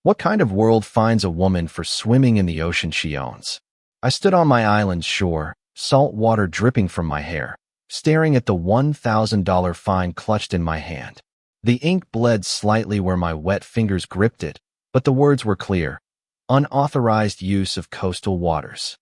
What kind of world finds a woman for swimming in the ocean she owns? I stood on my island's shore, salt water dripping from my hair, staring at the $1,000 fine clutched in my hand. The ink bled slightly where my wet fingers gripped it, but the words were clear: unauthorized use of coastal waters.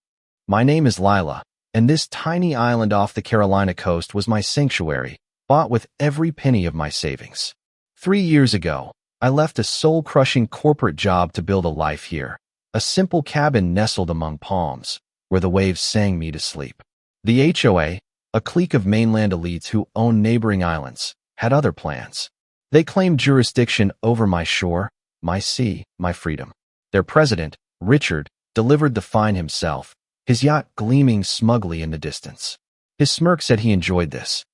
My name is Lila, and this tiny island off the Carolina coast was my sanctuary, bought with every penny of my savings. 3 years ago, I left a soul-crushing corporate job to build a life here, a simple cabin nestled among palms, where the waves sang me to sleep. The HOA, a clique of mainland elites who own neighboring islands, had other plans. They claimed jurisdiction over my shore, my sea, my freedom. Their president, Richard, delivered the fine himself, his yacht gleaming smugly in the distance. His smirk said he enjoyed this.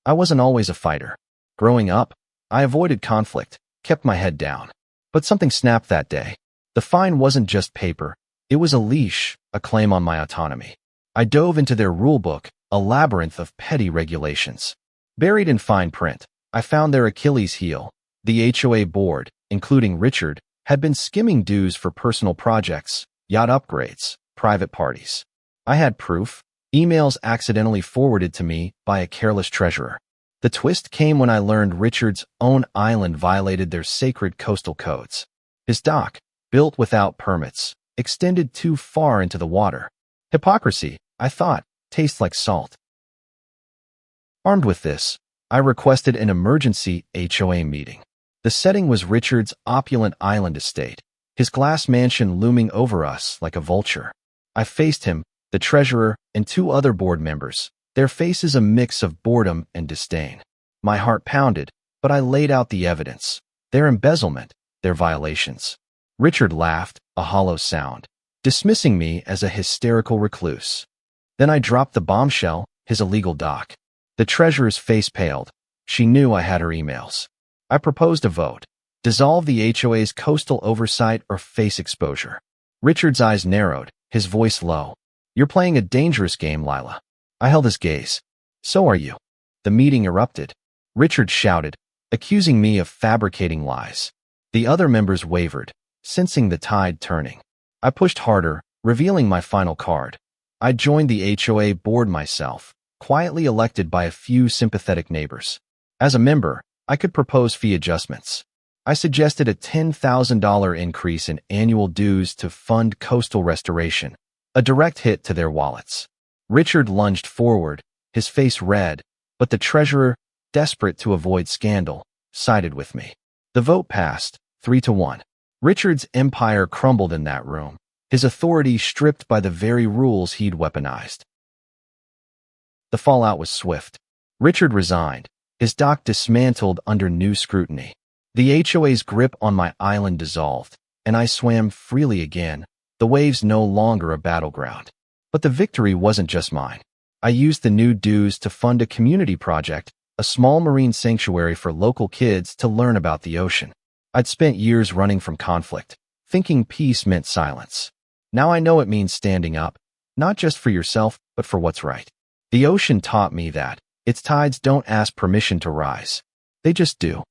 I wasn't always a fighter. Growing up, I avoided conflict, kept my head down. But something snapped that day. The fine wasn't just paper. It was a leash, a claim on my autonomy. I dove into their rulebook, a labyrinth of petty regulations. Buried in fine print, I found their Achilles heel. The HOA board, including Richard, had been skimming dues for personal projects, yacht upgrades, private parties. I had proof, emails accidentally forwarded to me by a careless treasurer. The twist came when I learned Richard's own island violated their sacred coastal codes. His dock, built without permits, extended too far into the water. Hypocrisy, I thought, tastes like salt. Armed with this, I requested an emergency HOA meeting. The setting was Richard's opulent island estate, his glass mansion looming over us like a vulture. I faced him, the treasurer, and 2 other board members, their faces a mix of boredom and disdain. My heart pounded, but I laid out the evidence, their embezzlement, their violations. Richard laughed, a hollow sound, dismissing me as a hysterical recluse. Then I dropped the bombshell, his illegal dock. The treasurer's face paled. She knew I had her emails. I proposed a vote: dissolve the HOA's coastal oversight or face exposure. Richard's eyes narrowed, his voice low. You're playing a dangerous game, Lila. I held his gaze. So are you. The meeting erupted. Richard shouted, accusing me of fabricating lies. The other members wavered, sensing the tide turning. I pushed harder, revealing my final card. I joined the HOA board myself, quietly elected by a few sympathetic neighbors. As a member, I could propose fee adjustments. I suggested a $10,000 increase in annual dues to fund coastal restoration, a direct hit to their wallets. Richard lunged forward, his face red, but the treasurer, desperate to avoid scandal, sided with me. The vote passed, 3-1. Richard's empire crumbled in that room, his authority stripped by the very rules he'd weaponized. The fallout was swift. Richard resigned, his dock dismantled under new scrutiny. The HOA's grip on my island dissolved, and I swam freely again, the waves no longer a battleground. But the victory wasn't just mine. I used the new dues to fund a community project, a small marine sanctuary for local kids to learn about the ocean. I'd spent years running from conflict, thinking peace meant silence. Now I know it means standing up, not just for yourself, but for what's right. The ocean taught me that its tides don't ask permission to rise. They just do.